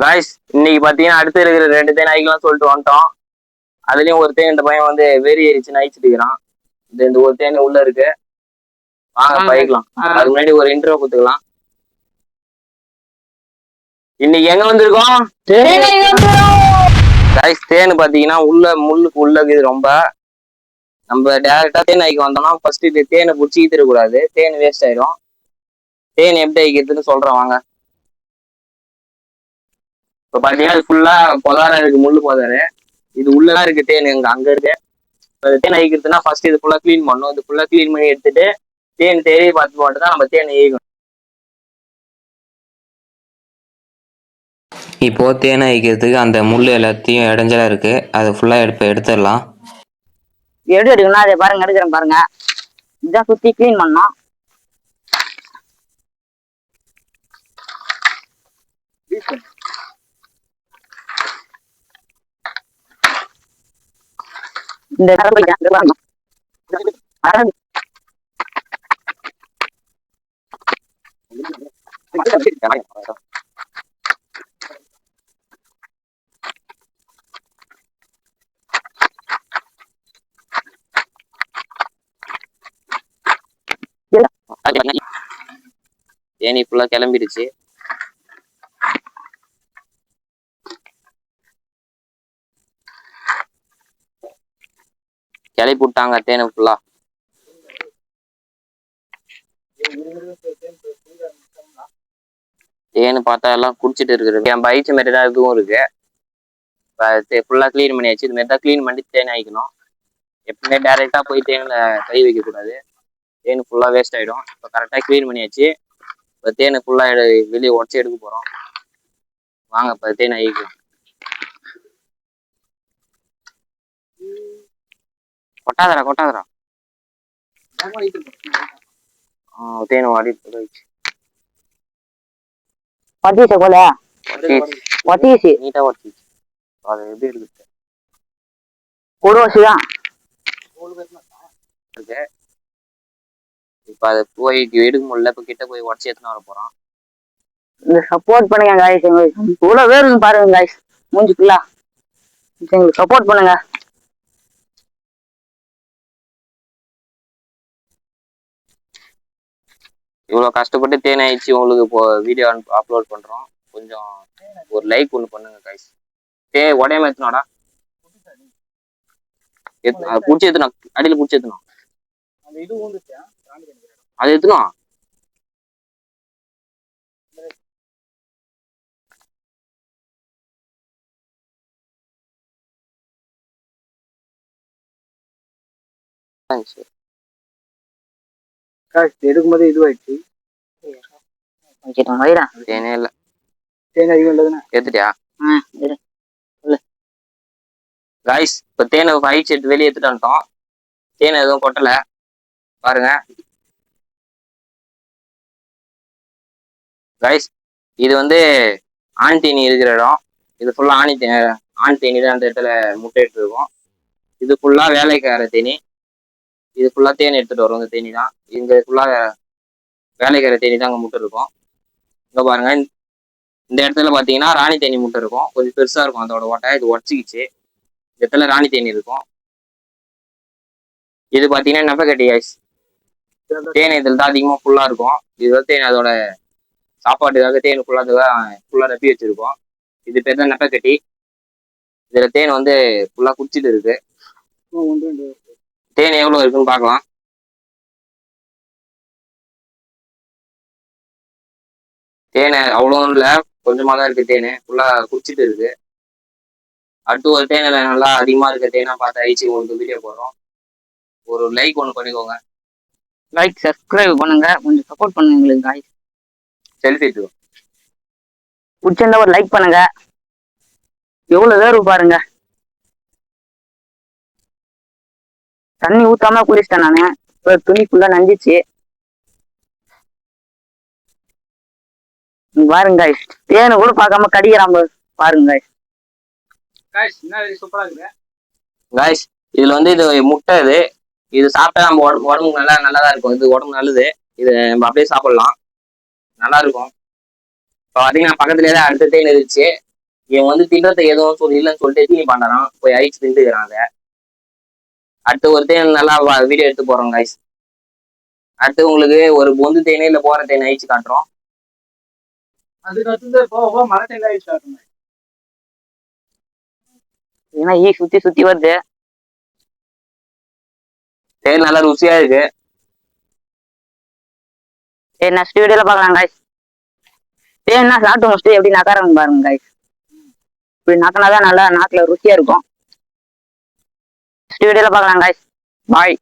Guys இன்னைக்கு பாத்தீங்கன்னா அடுத்து இருக்கிற 2 தேன் ஆயிக்கலாம் சொல்லிட்டு வந்துட்டோம். அதுலயும் ஒரு தேன் இந்த பையன் வந்து வெறி ஏறிச்சு நைச்சிட்டு இருக்கிறான். இந்த ஒரு தேன் உள்ள இருக்கு. வாங்க பயிக்கலாம். அதுக்கு முன்னாடி ஒரு இன்ட்ரோ கொடுத்துக்கலாம். இன்னைக்கு எங்க வந்திருக்கோம்? காய்ஸ் தேன் பாத்தீங்கன்னா உள்ள முள்ளுக்கு உள்ளது ரொம்ப. நம்ம டேரக்டா தேன் ஆய்க்கு வந்தோம்னா ஃபர்ஸ்ட் இது தேனை பிடிச்சி தரக்கூடாது. தேன் வேஸ்ட் ஆயிடும். தேன் எப்படி ஆயிக்கிறதுன்னு சொல்றேன் வாங்க. இப்ப பாத்தீங்கன்னா இது ஃபுல்லா பொதாரா இருக்கு, முள்ளு பொதாரு. இது உள்ளதான் இருக்கு தேன், அங்க இருக்கு. தேன் அழிக்கிறதுனா ஃபர்ஸ்ட் இது ஃபுல்லா கிளீன் பண்ணணும். இது ஃபுல்லா கிளீன் பண்ணி எடுத்துட்டு தேன் தேடி பார்த்து போட்டு தான் நம்ம தேன் ஈகணும். இப்போ தேனை அழிக்கிறதுக்கு அந்த முள் எல்லாத்தையும் இடைஞ்சலா இருக்கு, அதை ஃபுல்லா எடுத்துடலாம். எப்படி எடுக்கணும் அதை பாருங்க, எடுக்கிறேன் பாருங்க. இதான் சுத்தி கிளீன் பண்ணோம். இந்த தேனி ஃபுல்லா கிளம்பிடுச்சு. கிளப்பி விட்டாங்க தேனை ஃபுல்லா. தேனு பார்த்தா எல்லாம் குடிச்சிட்டு இருக்குது. என் பயிற்சி மாரி தான் இதுவும் இருக்கு. ஃபுல்லா கிளீன் பண்ணியாச்சு. இது மாதிரி தான் கிளீன் பண்ணி தேன் ஆயிக்கணும். எப்பவுமே டைரெக்டா போய் தேனில் கை வைக்கக்கூடாது. தேன் ஃபுல்லா வேஸ்ட் ஆயிடும். இப்போ கரெக்டாக கிளீன் பண்ணியாச்சு. இப்போ தேனை ஃபுல்லா வெளியே உடச்சி எடுக்க போறோம். வாங்க இப்போ தேனை ஆயிக்கலாம். கொட்டாதரா தேனை வாடி போல நீட்டா உடச்சிச்சு. அது எப்படி இருக்கு? கொடுவசிதான் இருக்கு. இப்ப அதை போய் எடுக்க முடியல. இப்ப கிட்ட போய் உடச்சி எடுத்துன்னு வர போறோம். இந்த சப்போர்ட் பண்ணுங்க காய்ஸ், எங்களுக்கு இவ்வளவு பேர் பாருங்க காய்ஸ், மூஞ்சுக்குள்ளா எங்களுக்கு சப்போர்ட் பண்ணுங்க. இவ்வளவு கஷ்டப்பட்டு தேன் ஆயிடுச்சு. உங்களுக்கு இப்போ வீடியோ அப்லோட் பண்றோம். கொஞ்சம் ஒரு லைக் ஒண்ணு பண்ணுங்க காய்ஸ். உடையாம எத்தனோடா புடிச்சு எத்தணும், அடியில புடிச்சு எத்தணும். அது எத்தணும். எடுக்கும்போது இதுவாயிடுச்சு. தேனே இல்ல. தேன் அதிகம் இல்லதுன்னா எடுத்துட்டியா காய்ஸ்? இப்ப தேனை அழிச்சு எடுத்து வெளியே எடுத்துட்டு வந்துட்டோம். தேனை எதுவும் கொட்டல பாருங்க காய்ஸ். இது வந்து ஆண் தேனி இருக்கிற இடம். இது ஃபுல்லா ஆண் தேனி தான் அந்த இடத்துல முட்டையிட்டு இருக்கும். இது ஃபுல்லா வேலைக்கார தேனி. இது ஃபுல்லா தேன் எடுத்துட்டு வரும். இந்த தேனி தான் இங்க ஃபுல்லா வேலைக்கார தேனி தான் அங்க முட்டை இருக்கும். இங்க பாருங்க, இந்த இடத்துல பாத்தீங்கன்னா ராணி தேனி முட்டை இருக்கும். கொஞ்சம் பெருசா இருக்கும் அதோட ஓட்டை. இது உடச்சிக்கிச்சு. இந்த இடத்துல ராணி தேனி இருக்கும். இது பாத்தீங்கன்னா நெப்பக்கட்டி காய்ஸ். தேன் இதில் தான் அதிகமா ஃபுல்லா இருக்கும். இது தேன் அதோட சாப்பாட்டுக்காக தேன் ஃபுல்லா நப்பி வச்சிருக்கோம். இது பேர் தான் நெப்பக்கட்டி. இதுல தேன் வந்து ஃபுல்லா குடிச்சிட்டு இருக்கு. தேன் எவ்வளவு இருக்குன்னு பார்க்கலாம். தேனை அவ்வளோ இல்லை, கொஞ்சமா தான் இருக்கு. தேனு ஃபுல்லா குடிச்சிட்டு இருக்கு. அடுத்து ஒரு தேனில் நல்லா அதிகமா இருக்க தேனா பார்த்து அழிச்சு உங்களுக்கு வீடியோ போடுறோம். ஒரு லைக் ஒன்று பண்ணிக்கோங்க. லைக் சப்ஸ்கிரைப் பண்ணுங்க, கொஞ்சம் சப்போர்ட் பண்ணுங்க எங்களுக்கு காய்ஸ். செல்ஃபி எடுத்துக்கோ. பிடிச்சிருந்தா ஒரு லைக் பண்ணுங்க. எவ்வளவு வேர்வு பாருங்க. தண்ணி ஊத்தாம குளிச்சிட்டேன் நானு. துணிக்குள்ள நஞ்சிச்சு பாருங்க காய்ஸ். தேனு கூட பார்க்காம கடிக்கிறாம பாருங்க காய்ஸ். சூப்பரா இருக்கு காய்ஸ். இதுல வந்து இது முட்டை. இது சாப்பிட்டா நம்ம உடம்புக்கு நல்லாதான் இருக்கும். இது உடம்பு நல்லது. இது நம்ம அப்படியே சாப்பிடலாம், நல்லா இருக்கும். இப்போ பாத்தீங்கன்னா பக்கத்துலேயே தான் அடுத்த தேன் இருந்துச்சு. இவன் வந்து தின்றதுக்கு எதுவும் சொல்லி இல்லைன்னு சொல்லிட்டு தீனி பண்ணறான், போய் அழிச்சு தின்னுக்கிறான் அதை. அடுத்து ஒரு தேன் நல்லா வீடியோ எடுத்து போறோம் கைஸ். அடுத்து உங்களுக்கு ஒரு பொந்து தேனி இல்ல போற தேனி அழிச்சு காட்டுறோம். அதுக்கு அடுத்து போக மரத்தேங்காய் அழிச்சு காட்டுங்க. ஏன்னா ஈ சுத்தி சுத்தி வருது. தேன் நல்லா ருசியா இருக்கு. சரி நெக்ஸ்ட் வீடியோல பார்க்கலாம் guys. தேன்னா சாப்பிட்டு முடிச்சுட்டு எப்படி நக்கறாங்க பாருங்க guys. இப்படி நக்கினாதான் நல்லா நாக்குல ருசியா இருக்கும். நெக்ஸ்ட் வீடியோல பார்க்கலாம் guys. பாய்.